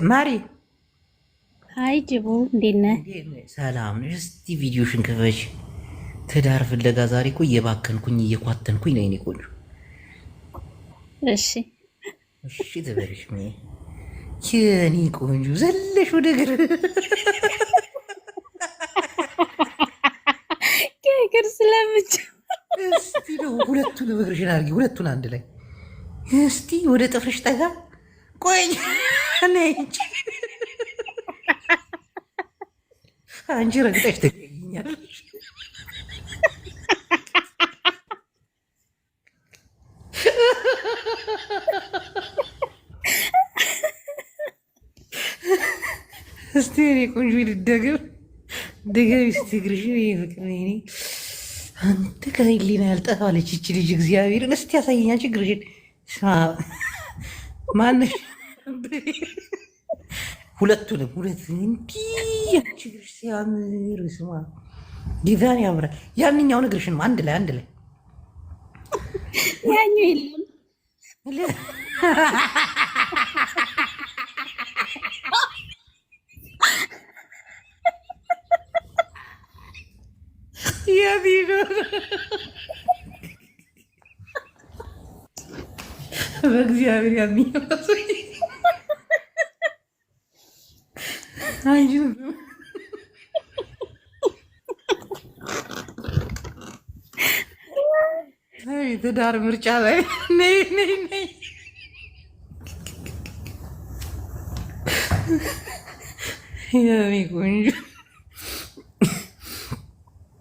ማሪ አይ ጅቡ እንዴት ነህ? ሰላም ነሽ? እስቲ ቪዲዮሽን ክፈች። ትዳር ፍለጋ ዛሬ እኮ እየባከንኩኝ እየኳተንኩኝ ነው የኔ ቆንጆ። እሺ እሺ ትበልሽ ምን የኔ ቆንጆ ዘለሽ ወደ እግር ከእግር ስለምች እስቲ ነው ሁለቱን እግርሽን አድርጊ፣ ሁለቱን አንድ ላይ እስቲ ወደ ጥፍርሽ ጠጋ። ቆይ ነይ እንጂ አንቺ ረግጠሽ ትገኛለሽ። እስቲ እኔ ቆንጆ ልደገም ደገም እስቲ እግርሽን ፍቅር አንተ ከህሊና ያልጠፋለች ይቺ ልጅ እግዚአብሔርን እስቲ ያሳየኝ። አንቺ እግርሽን ማነሽ? ሁለቱንም ሁለት እንዲህ አንቺ እግርሽ ሲያምር ስማ ጌታን ያምራል። ያንኛውን እግርሽን አንድ ላይ አንድ ላይ ያኛው የለም በእግዚአብሔር ያንኛው ትዳር ምርጫ ላይ ነይ ነይ ነይ የኔ ቆንጆ